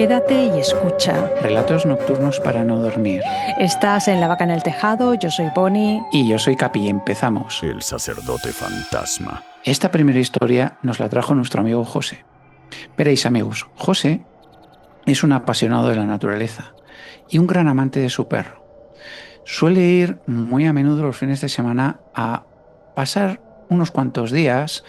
Quédate y escucha. Relatos nocturnos para no dormir. Estás en La Vaca en el Tejado, yo soy Bonnie. Y yo soy Capi, empezamos. El sacerdote fantasma. Esta primera historia nos la trajo nuestro amigo José. Veréis, amigos, José es un apasionado de la naturaleza y un gran amante de su perro. Suele ir muy a menudo los fines de semana a pasar unos cuantos días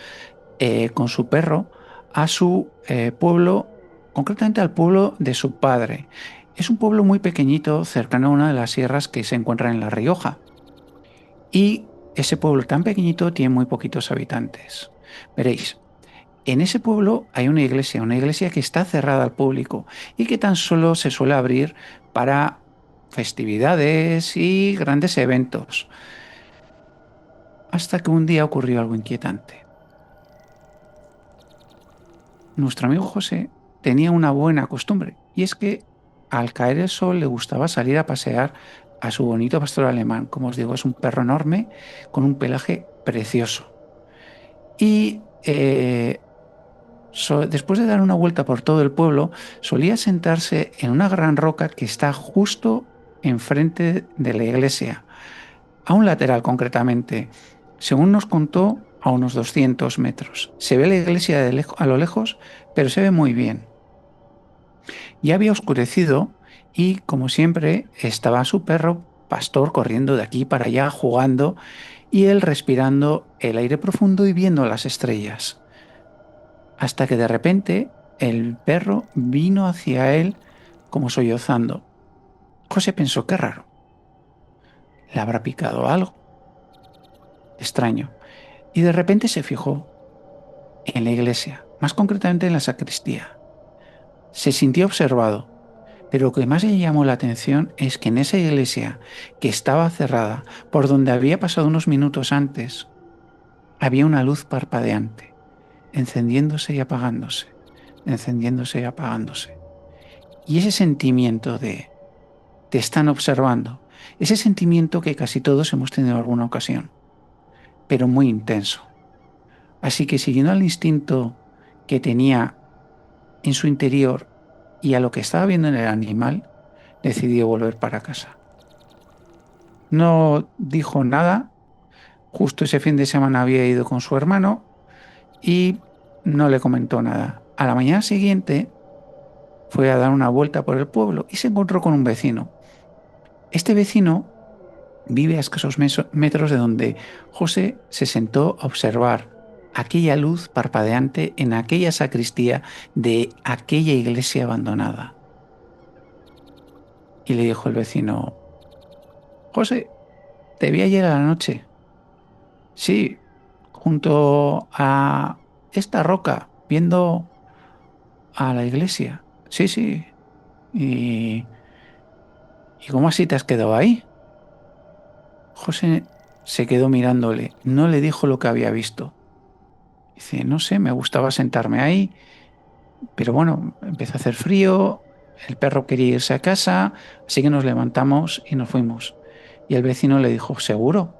con su perro a su pueblo, concretamente al pueblo de su padre. Es un pueblo muy pequeñito, cercano a una de las sierras que se encuentra en La Rioja. Y ese pueblo tan pequeñito tiene muy poquitos habitantes. Veréis, en ese pueblo hay una iglesia que está cerrada al público y que tan solo se suele abrir para festividades y grandes eventos. Hasta que un día ocurrió algo inquietante. Nuestro amigo José tenía una buena costumbre, y es que al caer el sol le gustaba salir a pasear a su bonito pastor alemán. Como os digo, es un perro enorme con un pelaje precioso. Y después de dar una vuelta por todo el pueblo, solía sentarse en una gran roca que está justo enfrente de la iglesia, a un lateral concretamente. Según nos contó, a unos 200 metros. Se ve la iglesia a lo lejos, pero se ve muy bien. Ya había oscurecido y, como siempre, estaba su perro Pastor corriendo de aquí para allá, jugando, y él respirando el aire profundo y viendo las estrellas. Hasta que de repente el perro vino hacia él como sollozando. José pensó, qué raro. ¿Le habrá picado algo? Extraño. Y de repente se fijó en la iglesia, más concretamente en la sacristía. Se sintió observado, pero lo que más le llamó la atención es que en esa iglesia, que estaba cerrada, por donde había pasado unos minutos antes, había una luz parpadeante, encendiéndose y apagándose, encendiéndose y apagándose. Y ese sentimiento de te están observando, ese sentimiento que casi todos hemos tenido en alguna ocasión, pero muy intenso. Así que siguiendo al instinto que tenía en su interior y a lo que estaba viendo en el animal, decidió volver para casa. No dijo nada, justo ese fin de semana había ido con su hermano y no le comentó nada. A la mañana siguiente fue a dar una vuelta por el pueblo y se encontró con un vecino. Este vecino vive a escasos metros de donde José se sentó a observar aquella luz parpadeante en aquella sacristía de aquella iglesia abandonada. Y le dijo el vecino, José, te vi ayer a la noche. Sí, junto a esta roca, viendo a la iglesia. Sí, sí. ¿Y, ¿y cómo así te has quedado ahí? José se quedó mirándole, no le dijo lo que había visto. Dice, no sé, me gustaba sentarme ahí, pero bueno, empezó a hacer frío, el perro quería irse a casa, así que nos levantamos y nos fuimos. Y el vecino le dijo, ¿seguro?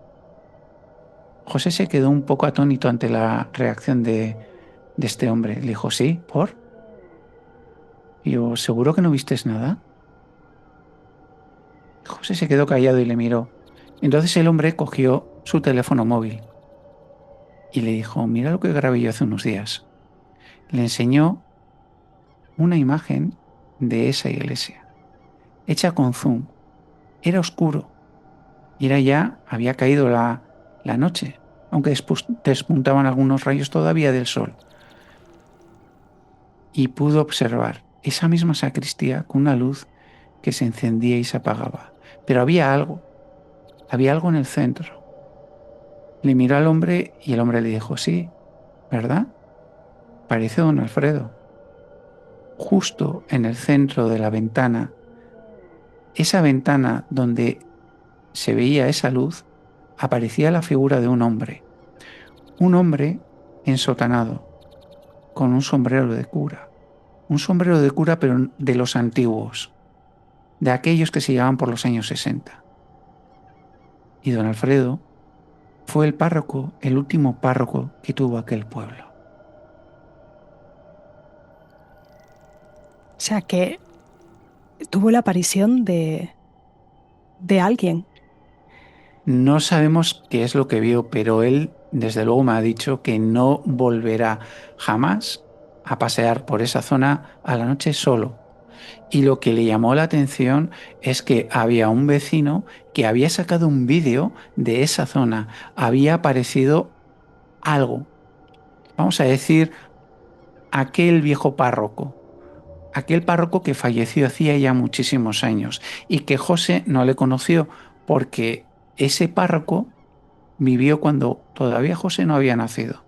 José se quedó un poco atónito ante la reacción de este hombre. Le dijo, sí, ¿por? Y yo, ¿seguro que no vistes nada? José se quedó callado y le miró. Entonces el hombre cogió su teléfono móvil y le dijo, mira lo que grabé yo hace unos días. Le enseñó una imagen de esa iglesia, hecha con zoom. Era oscuro y había caído la noche, aunque después despuntaban algunos rayos todavía del sol. Y pudo observar esa misma sacristía con una luz que se encendía y se apagaba. Pero había algo en el centro. Le miró al hombre y el hombre le dijo, sí, ¿verdad? Parece don Alfredo. Justo en el centro de la ventana, esa ventana donde se veía esa luz, aparecía la figura de un hombre ensotanado, con un sombrero de cura. Un sombrero de cura, pero de los antiguos, de aquellos que se llevaban por los años 60. Y don Alfredo fue el párroco, el último párroco que tuvo aquel pueblo. O sea que tuvo la aparición de alguien. No sabemos qué es lo que vio, pero él desde luego me ha dicho que no volverá jamás a pasear por esa zona a la noche solo. Y lo que le llamó la atención es que había un vecino que había sacado un vídeo de esa zona. Había aparecido algo, vamos a decir, aquel viejo párroco. Aquel párroco que falleció hacía ya muchísimos años y que José no le conoció porque ese párroco vivió cuando todavía José no había nacido.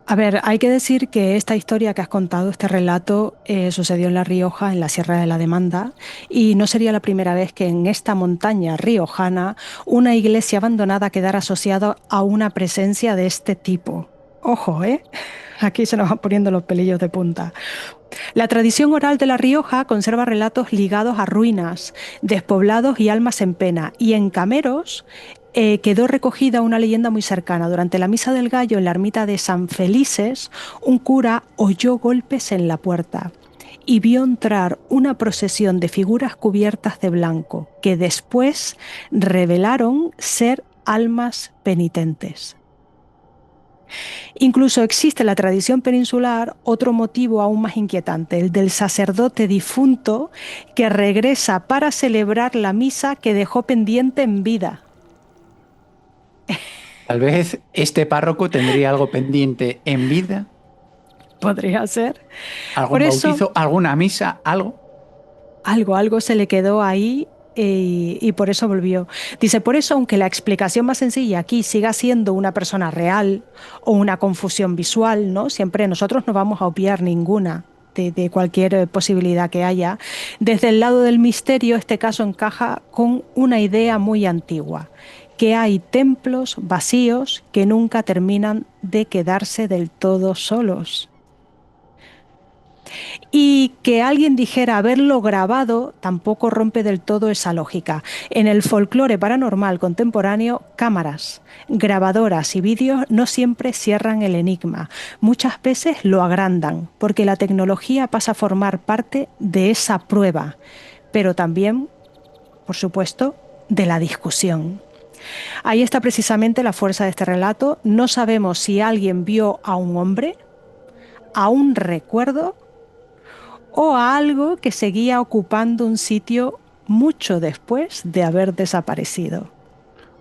A ver, hay que decir que esta historia que has contado, este relato, sucedió en La Rioja, en la Sierra de la Demanda, y no sería la primera vez que en esta montaña riojana una iglesia abandonada quedara asociada a una presencia de este tipo. Ojo, ¿eh? Aquí se nos van poniendo los pelillos de punta. La tradición oral de La Rioja conserva relatos ligados a ruinas, despoblados y almas en pena, y en Cameros quedó recogida una leyenda muy cercana. Durante la Misa del Gallo en la ermita de San Felices, un cura oyó golpes en la puerta y vio entrar una procesión de figuras cubiertas de blanco, que después revelaron ser almas penitentes. Incluso existe en la tradición peninsular otro motivo aún más inquietante, el del sacerdote difunto que regresa para celebrar la misa que dejó pendiente en vida. Tal vez este párroco tendría algo pendiente en vida, Podría ser. Por algún eso, bautizo, alguna misa, algo. algo se le quedó ahí y por eso volvió. Dice, por eso, aunque la explicación más sencilla aquí siga siendo una persona real o una confusión visual, ¿no? Siempre nosotros no vamos a obviar ninguna de cualquier posibilidad que haya. Desde el lado del misterio, este caso encaja con una idea muy antigua, que hay templos vacíos que nunca terminan de quedarse del todo solos. Y que alguien dijera haberlo grabado tampoco rompe del todo esa lógica. En el folclore paranormal contemporáneo, cámaras, grabadoras y vídeos no siempre cierran el enigma. Muchas veces lo agrandan, porque la tecnología pasa a formar parte de esa prueba, pero también, por supuesto, de la discusión. Ahí está precisamente la fuerza de este relato. No sabemos si alguien vio a un hombre, a un recuerdo o a algo que seguía ocupando un sitio mucho después de haber desaparecido.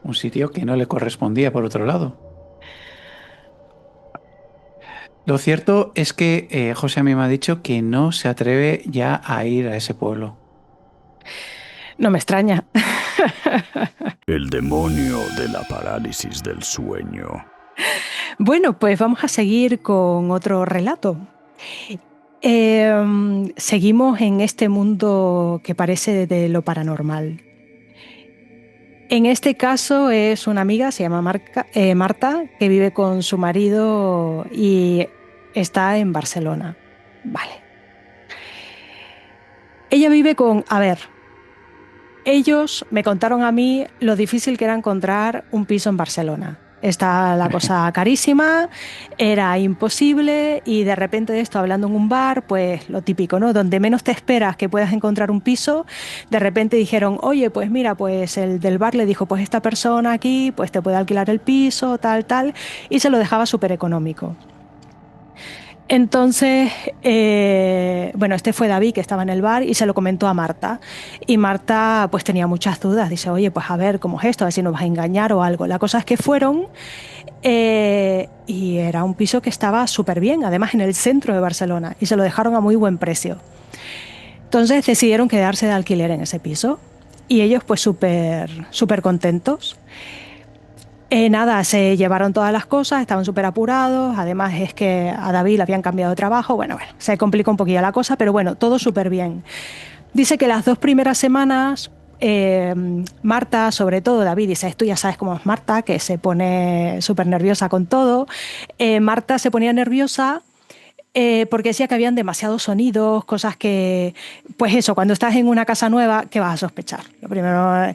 Un sitio que no le correspondía por otro lado. Lo cierto es que José a mí me ha dicho que no se atreve ya a ir a ese pueblo. No me extraña. El demonio de la parálisis del sueño. Bueno, pues vamos a seguir con otro relato. Seguimos en este mundo que parece de lo paranormal. En este caso es una amiga, se llama Marta, que vive con su marido y está en Barcelona. Vale. Ella vive con... A ver, ellos me contaron a mí lo difícil que era encontrar un piso en Barcelona. Está la cosa carísima, era imposible y de repente de esto hablando en un bar, pues lo típico, ¿no? Donde menos te esperas que puedas encontrar un piso, de repente dijeron, oye, pues mira, pues el del bar le dijo, pues esta persona aquí, pues te puede alquilar el piso, tal, tal, y se lo dejaba súper económico. Entonces, bueno, este fue David que estaba en el bar y se lo comentó a Marta. Y Marta pues tenía muchas dudas. Dice, oye, pues a ver cómo es esto, a ver si nos vas a engañar o algo. La cosa es que fueron y era un piso que estaba súper bien, además en el centro de Barcelona, y se lo dejaron a muy buen precio. Entonces decidieron quedarse de alquiler en ese piso y ellos pues súper contentos. Nada, se llevaron todas las cosas, estaban súper apurados, además es que a David le habían cambiado de trabajo, bueno, se complicó un poquillo la cosa, pero bueno, todo súper bien. Dice que las 2 primeras semanas, Marta, sobre todo, David dice, tú ya sabes cómo es Marta, que se pone súper nerviosa con todo, Marta se ponía nerviosa porque decía que habían demasiados sonidos, cosas que, pues eso, cuando estás en una casa nueva, ¿qué vas a sospechar? Lo primero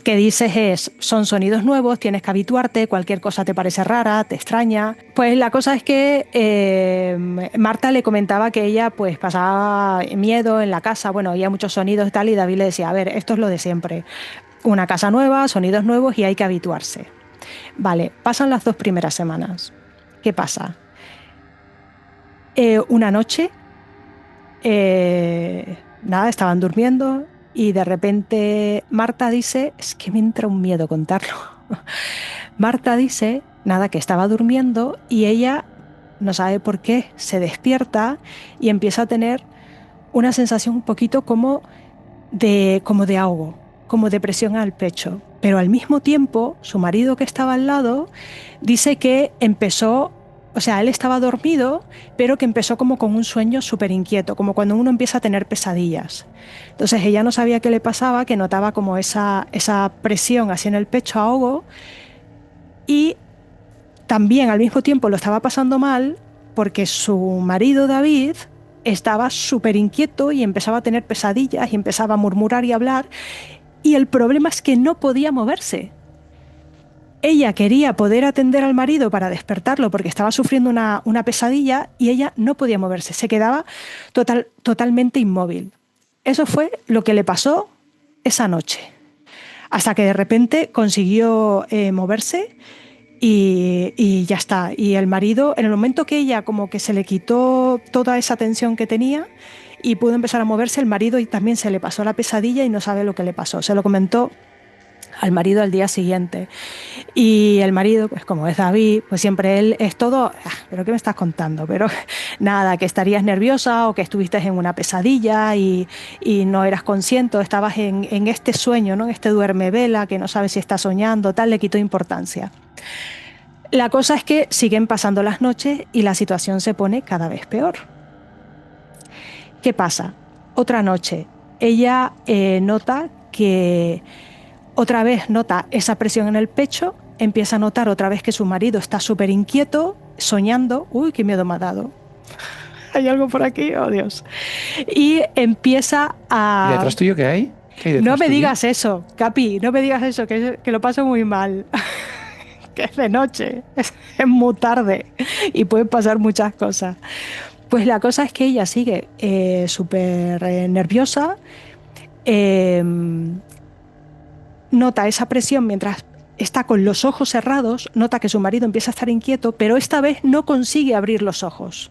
que dices es, son sonidos nuevos, tienes que habituarte, cualquier cosa te parece rara, te extraña. Pues la cosa es que Marta le comentaba que ella pues pasaba miedo en la casa, bueno, había muchos sonidos y tal, y David le decía, a ver, esto es lo de siempre, una casa nueva, sonidos nuevos y hay que habituarse. Vale, pasan las 2 primeras semanas. ¿Qué pasa? Una noche, nada, estaban durmiendo y de repente Marta dice, es que me entra un miedo contarlo. Marta dice, nada, que estaba durmiendo y ella, no sabe por qué, se despierta y empieza a tener una sensación un poquito como de ahogo, como de presión al pecho. Pero al mismo tiempo, su marido que estaba al lado dice que empezó, o sea, él estaba dormido, pero que empezó como con un sueño súper inquieto, como cuando uno empieza a tener pesadillas. Entonces ella no sabía qué le pasaba, que notaba como esa presión así en el pecho, ahogo, y también al mismo tiempo lo estaba pasando mal porque su marido David estaba súper inquieto y empezaba a tener pesadillas y empezaba a murmurar y hablar, y el problema es que no podía moverse. Ella quería poder atender al marido para despertarlo porque estaba sufriendo una pesadilla y ella no podía moverse, se quedaba totalmente inmóvil. Eso fue lo que le pasó esa noche, hasta que de repente consiguió moverse y ya está. Y el marido, en el momento que ella como que se le quitó toda esa tensión que tenía y pudo empezar a moverse, el marido y también se le pasó la pesadilla y no sabe lo que le pasó. Se lo comentó al marido al día siguiente. Y el marido, pues como es David, pues siempre él es todo, ¿pero qué me estás contando? Pero nada, que estarías nerviosa o que estuviste en una pesadilla y no eras consciente, estabas en este sueño, ¿no? En este duerme vela, que no sabes si estás soñando, tal, le quitó importancia. La cosa es que siguen pasando las noches y la situación se pone cada vez peor. ¿Qué pasa? Otra noche, ella nota que otra vez nota esa presión en el pecho, empieza a notar otra vez que su marido está súper inquieto, soñando. Uy, qué miedo me ha dado. ¿Hay algo por aquí? Oh, Dios. Y empieza a... ¿Y detrás tuyo qué hay? ¿Qué hay detrás No me tuyo? digas eso, Capi, no me digas eso, que lo paso muy mal. Que es de noche, es muy tarde y pueden pasar muchas cosas. Pues la cosa es que ella sigue súper nerviosa, nota esa presión mientras está con los ojos cerrados, nota que su marido empieza a estar inquieto, pero esta vez no consigue abrir los ojos.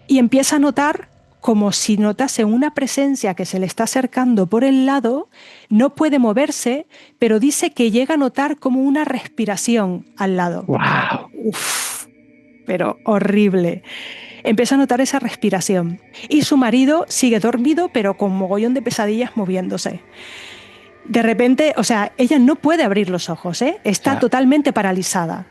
Y empieza a notar como si notase una presencia que se le está acercando por el lado, no puede moverse, pero dice que llega a notar como una respiración al lado. ¡Wow! Uf, pero horrible. Empieza a notar esa respiración. Y su marido sigue dormido, pero con mogollón de pesadillas moviéndose. De repente, o sea, ella no puede abrir los ojos, ¿eh? Está O sea, totalmente paralizada.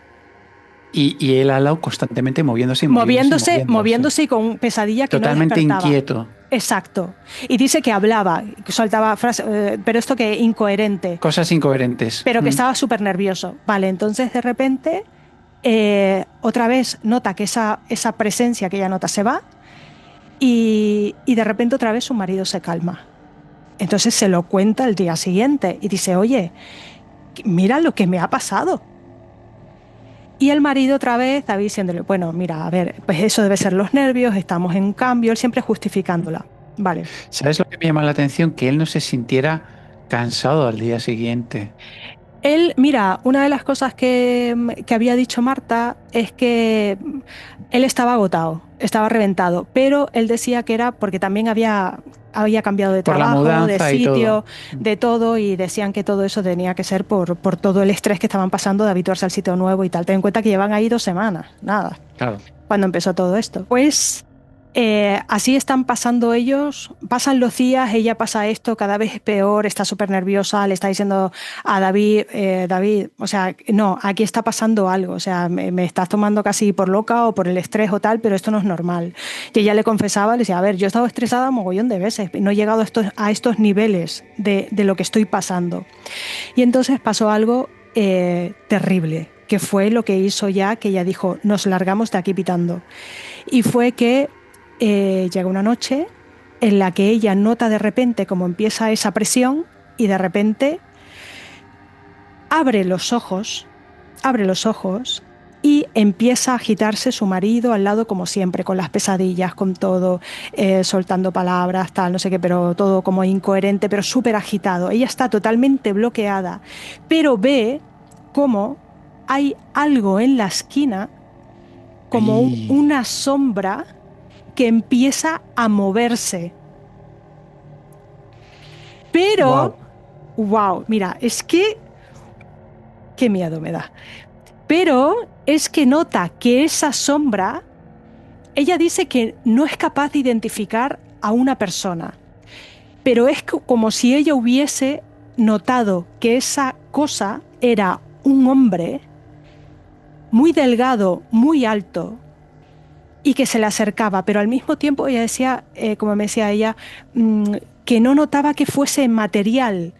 Y él al lado constantemente moviéndose Moviéndose y con pesadilla que totalmente no despertaba. inquieto. Exacto. Y dice que hablaba, que soltaba frases, pero esto que incoherente. Cosas incoherentes. Pero que estaba súper nervioso. Vale, entonces de repente otra vez nota que esa presencia que ella nota se va y de repente otra vez su marido se calma. Entonces se lo cuenta el día siguiente y dice, oye, mira lo que me ha pasado. Y el marido otra vez estaba diciéndole, bueno, mira, a ver, pues eso debe ser los nervios, estamos en un cambio, él siempre justificándola. Vale. ¿Sabes lo que me llama la atención? Que él no se sintiera cansado al día siguiente. Él, mira, una de las cosas que había dicho Marta es que él estaba agotado, estaba reventado, pero él decía que era porque también había cambiado de Por la trabajo, de mudanza y sitio, todo. de todo, y decían que todo eso tenía que ser por todo el estrés que estaban pasando de habituarse al sitio nuevo y tal. Ten en cuenta que llevan ahí 2 semanas, nada, Claro. cuando empezó todo esto. Pues así están pasando ellos, pasan los días, ella pasa esto, cada vez es peor, está súper nerviosa, le está diciendo a David, David, o sea, no, aquí está pasando algo, o sea, me estás tomando casi por loca o por el estrés o tal, pero esto no es normal. Y ella le confesaba, le decía, a ver, yo he estado estresada mogollón de veces, no he llegado a estos niveles de lo que estoy pasando. Y entonces pasó algo terrible, que fue lo que hizo ya, que ella dijo, nos largamos de aquí pitando. Y fue que llega una noche en la que ella nota de repente cómo empieza esa presión y de repente abre los ojos y empieza a agitarse su marido al lado como siempre, con las pesadillas, con todo, soltando palabras, tal, no sé qué, pero todo como incoherente, pero súper agitado. Ella está totalmente bloqueada, pero ve cómo hay algo en la esquina, como una sombra que empieza a moverse. Pero, wow, mira, es que qué miedo me da. Pero es que nota que esa sombra, ella dice que no es capaz de identificar a una persona, pero es como si ella hubiese notado que esa cosa era un hombre muy delgado, muy alto, y que se le acercaba, pero al mismo tiempo ella decía, como me decía ella, que no notaba que fuese material,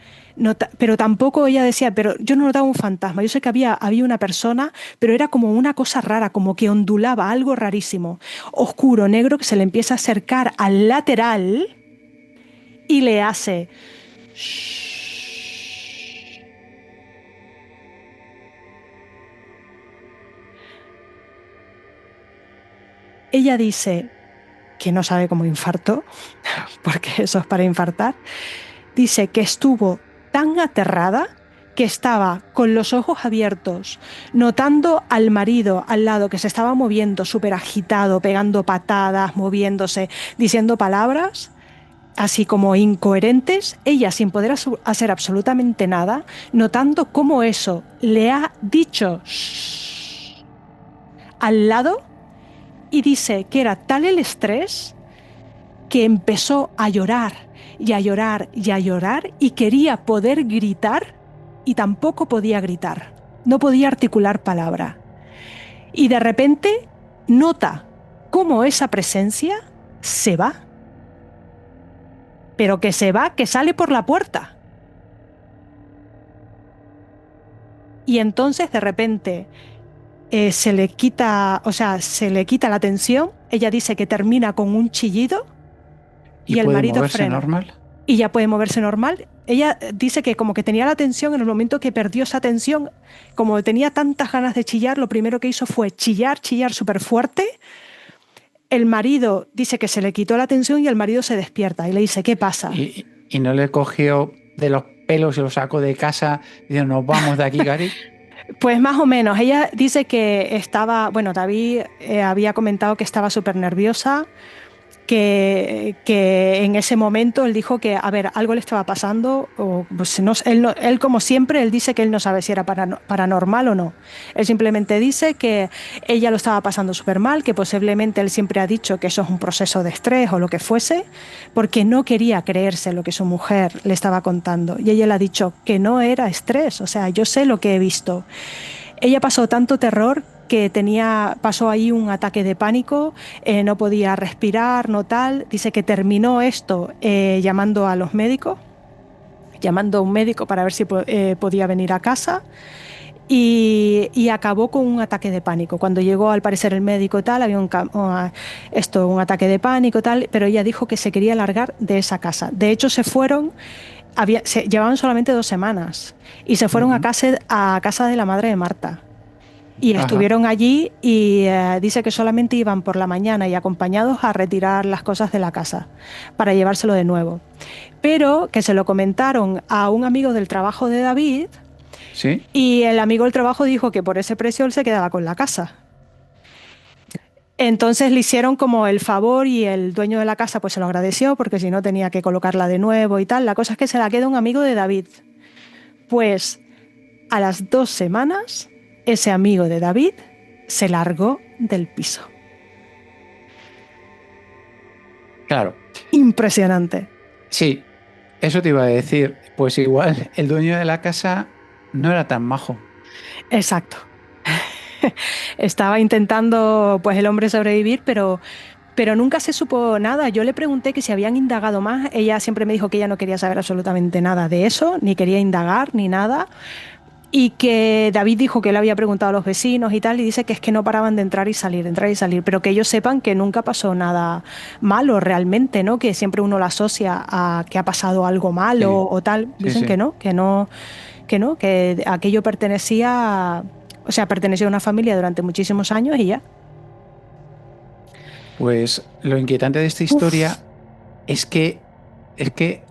pero tampoco ella decía, pero yo no notaba un fantasma, yo sé que había una persona, pero era como una cosa rara, como que ondulaba, algo rarísimo, oscuro, negro, que se le empieza a acercar al lateral y le hace... Ella dice que no sabe cómo infartó, porque eso es para infartar. Dice que estuvo tan aterrada que estaba con los ojos abiertos, notando al marido al lado que se estaba moviendo súper agitado, pegando patadas, moviéndose, diciendo palabras así como incoherentes, ella sin poder hacer absolutamente nada, notando cómo eso le ha dicho shh al lado, y dice que era tal el estrés que empezó a llorar y a llorar y a llorar y quería poder gritar y tampoco podía gritar, no podía articular palabra. Y de repente nota cómo esa presencia se va, pero que se va, que sale por la puerta. Y entonces de repente se le quita la tensión, ella dice que termina con un chillido y el marido frena. Normal? Y ya puede moverse normal. Ella dice que como que tenía la tensión, en el momento que perdió esa tensión, como tenía tantas ganas de chillar, lo primero que hizo fue chillar súper fuerte. El marido dice que se le quitó la tensión y el marido se despierta y le dice, ¿qué pasa? ¿Y no le cogió de los pelos y lo sacó de casa y dijo, nos vamos de aquí, Gary? Pues más o menos. Ella dice que estaba, bueno, David había comentado que estaba súper nerviosa, que en ese momento él dijo que, a ver, algo le estaba pasando, o pues él como siempre, él dice que él no sabe si era paranormal o no. Él simplemente dice que ella lo estaba pasando súper mal, que posiblemente él siempre ha dicho que eso es un proceso de estrés o lo que fuese, porque no quería creerse lo que su mujer le estaba contando. Y ella le ha dicho que no era estrés, o sea, yo sé lo que he visto. Ella pasó tanto terror que pasó ahí un ataque de pánico, no podía respirar, no tal. Dice que terminó esto llamando a los médicos, llamando a un médico para ver si podía venir a casa, y acabó con un ataque de pánico. Cuando llegó al parecer el médico tal, había un ataque de pánico tal, pero ella dijo que se quería largar de esa casa. De hecho se fueron, llevaban solamente 2 semanas y se fueron a casa de la madre de Marta. Y estuvieron allí y dice que solamente iban por la mañana y acompañados a retirar las cosas de la casa para llevárselo de nuevo. Pero que se lo comentaron a un amigo del trabajo de David. ¿Sí? Y el amigo del trabajo dijo que por ese precio él se quedaba con la casa. Entonces le hicieron como el favor y el dueño de la casa pues se lo agradeció porque si no tenía que colocarla de nuevo y tal. La cosa es que se la queda un amigo de David. Pues a las 2 semanas... ese amigo de David se largó del piso. Claro. Impresionante. Sí, eso te iba a decir. Pues igual el dueño de la casa no era tan majo. Exacto. Estaba intentando pues el hombre sobrevivir, pero nunca se supo nada. Yo le pregunté que si habían indagado más. Ella siempre me dijo que ella no quería saber absolutamente nada de eso, ni quería indagar, ni nada. y que David dijo que le había preguntado a los vecinos y tal, y dice que es que no paraban de entrar y salir, pero que ellos sepan que nunca pasó nada malo realmente, ¿no? Que siempre uno lo asocia a que ha pasado algo malo Sí, o tal. sí, Dicen sí. que no, que aquello o sea, perteneció a una familia durante muchísimos años y ya. Pues lo inquietante de esta Uf, historia es que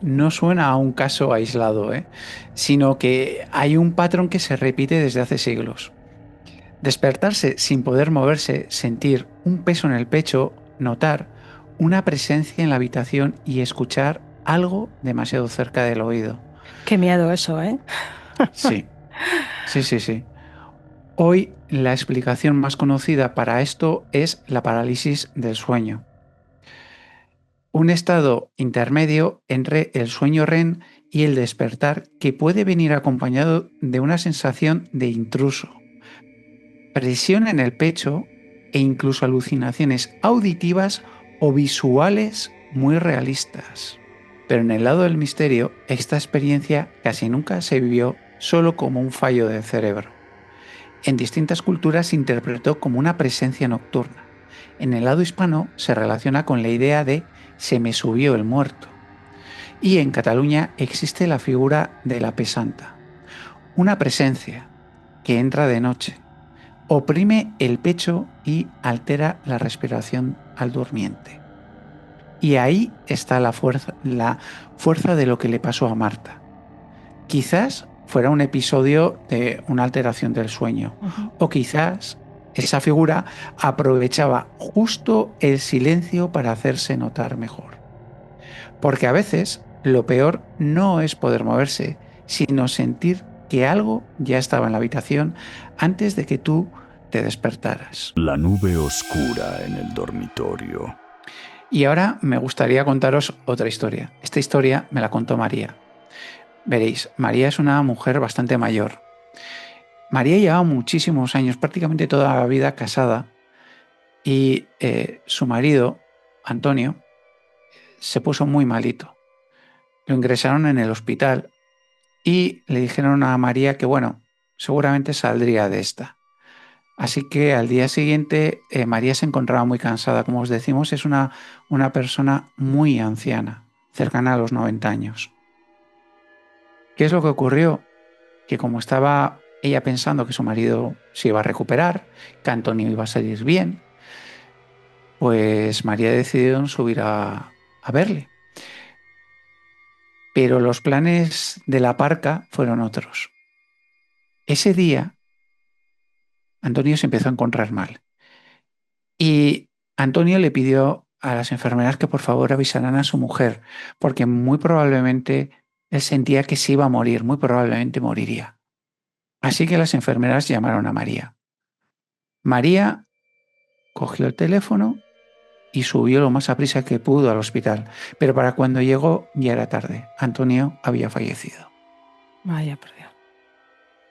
no suena a un caso aislado, ¿eh? Sino que hay un patrón que se repite desde hace siglos. Despertarse sin poder moverse, sentir un peso en el pecho, notar una presencia en la habitación y escuchar algo demasiado cerca del oído. qué miedo eso, ¿eh? Sí, sí, sí, sí. Hoy la explicación más conocida para esto es la parálisis del sueño, un estado intermedio entre el sueño REM y el despertar que puede venir acompañado de una sensación de intruso, presión en el pecho e incluso alucinaciones auditivas o visuales muy realistas. Pero en el lado del misterio, esta experiencia casi nunca se vivió solo como un fallo del cerebro. En distintas culturas se interpretó como una presencia nocturna. En el lado hispano se relaciona con la idea de se me subió el muerto. Y en Cataluña existe la figura de la pesanta, una presencia que entra de noche, oprime el pecho y altera la respiración al durmiente. Y ahí está la fuerza de lo que le pasó a Marta. Quizás fuera un episodio de una alteración del sueño, Ujú. o quizás esa figura aprovechaba justo el silencio para hacerse notar mejor. Porque a veces lo peor no es poder moverse, sino sentir que algo ya estaba en la habitación antes de que tú te despertaras. La nube oscura en el dormitorio. Y ahora me gustaría contaros otra historia. Esta historia me la contó María. Veréis, María es una mujer bastante mayor. María llevaba muchísimos años, prácticamente toda la vida casada, y su marido, Antonio, se puso muy malito. Lo ingresaron en el hospital y le dijeron a María que, bueno, seguramente saldría de esta. Así que al día siguiente María se encontraba muy cansada. Como os decimos, es una persona muy anciana, cercana a los 90 años. ¿Qué es lo que ocurrió? Que como estaba ella pensando que su marido se iba a recuperar, que Antonio iba a salir bien, pues María decidió subir a verle. Pero los planes de la parca fueron otros. Ese día, Antonio se empezó a encontrar mal. Y Antonio le pidió a las enfermeras que por favor avisaran a su mujer, porque muy probablemente él sentía que se iba a morir, muy probablemente moriría. Así que las enfermeras llamaron a María. María cogió el teléfono y subió lo más a prisa que pudo al hospital, pero para cuando llegó ya era tarde. Antonio había fallecido. Vaya, por Dios.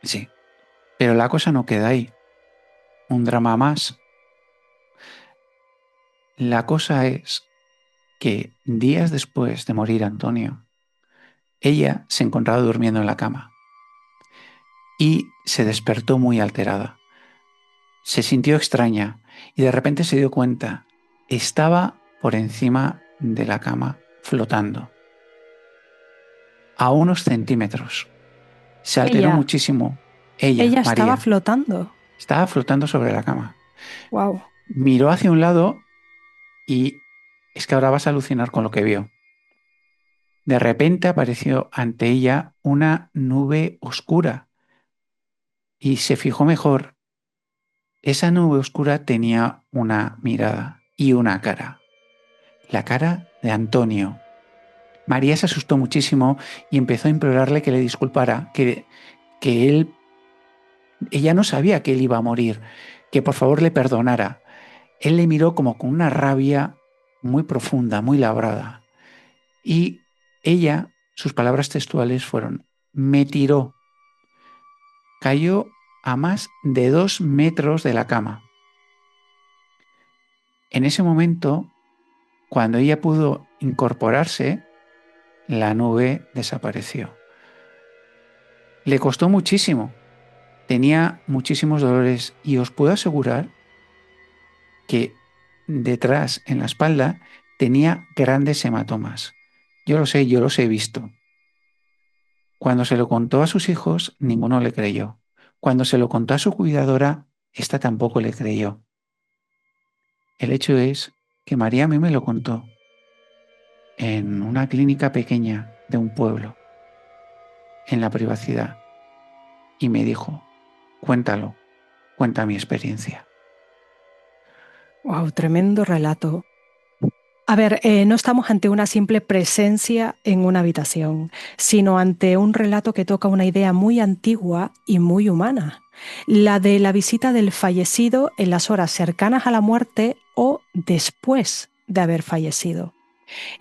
Sí, pero la cosa no queda ahí. Un drama más. La cosa es que días después de morir Antonio, ella se encontraba durmiendo en la cama y se despertó muy alterada. Se sintió extraña y de repente se dio cuenta. Estaba por encima de la cama flotando a unos centímetros. Se alteró Ella, muchísimo. Ella, ella estaba María, flotando. estaba flotando sobre la cama. Wow. Miró hacia un lado y es que ahora vas a alucinar con lo que vio. De repente apareció ante ella una nube oscura y se fijó mejor. Esa nube oscura tenía una mirada y una cara. La cara de Antonio. María se asustó muchísimo y empezó a implorarle que le disculpara, que ella no sabía que él iba a morir, que por favor le perdonara. Él le miró como con una rabia muy profunda, muy labrada. Y ella, sus palabras textuales fueron, me tiró, cayó a más de 2 metros de la cama. En ese momento, cuando ella pudo incorporarse, la nube desapareció. Le costó muchísimo, tenía muchísimos dolores y os puedo asegurar que detrás, en la espalda, tenía grandes hematomas. Yo los he visto. Cuando se lo contó a sus hijos, ninguno le creyó. Cuando se lo contó a su cuidadora, ésta tampoco le creyó. El hecho es que María a mí me lo contó en una clínica pequeña de un pueblo, en la privacidad, y me dijo, cuéntalo, cuenta mi experiencia. Wow, tremendo relato. A ver, no estamos ante una simple presencia en una habitación, sino ante un relato que toca una idea muy antigua y muy humana, la de la visita del fallecido en las horas cercanas a la muerte o después de haber fallecido.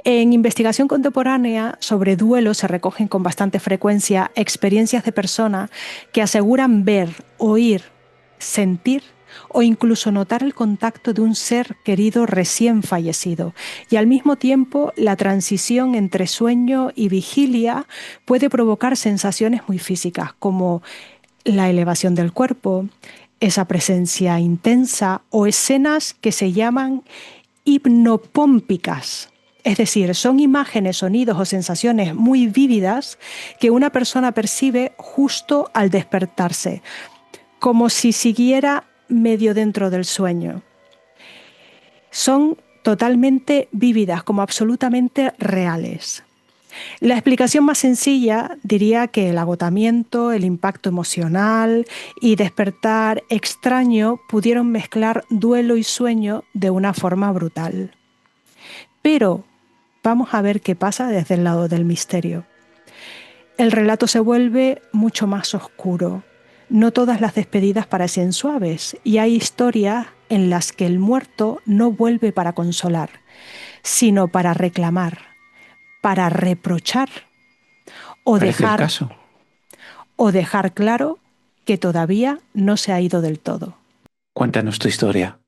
En investigación contemporánea sobre duelo se recogen con bastante frecuencia experiencias de personas que aseguran ver, oír, sentir o incluso notar el contacto de un ser querido recién fallecido. Y al mismo tiempo, la transición entre sueño y vigilia puede provocar sensaciones muy físicas, como la elevación del cuerpo, esa presencia intensa o escenas que se llaman hipnopómpicas. Es decir, son imágenes, sonidos o sensaciones muy vívidas que una persona percibe justo al despertarse, como si siguiera medio dentro del sueño. Son totalmente vívidas, como absolutamente reales. La explicación más sencilla diría que el agotamiento, el impacto emocional y despertar extraño pudieron mezclar duelo y sueño de una forma brutal. Pero vamos a ver qué pasa desde el lado del misterio. El relato se vuelve mucho más oscuro. No todas las despedidas parecen suaves y hay historias en las que el muerto no vuelve para consolar, sino para reclamar, para reprochar o Parece el dejar, caso. o dejar claro que todavía no se ha ido del todo. Cuéntanos tu historia.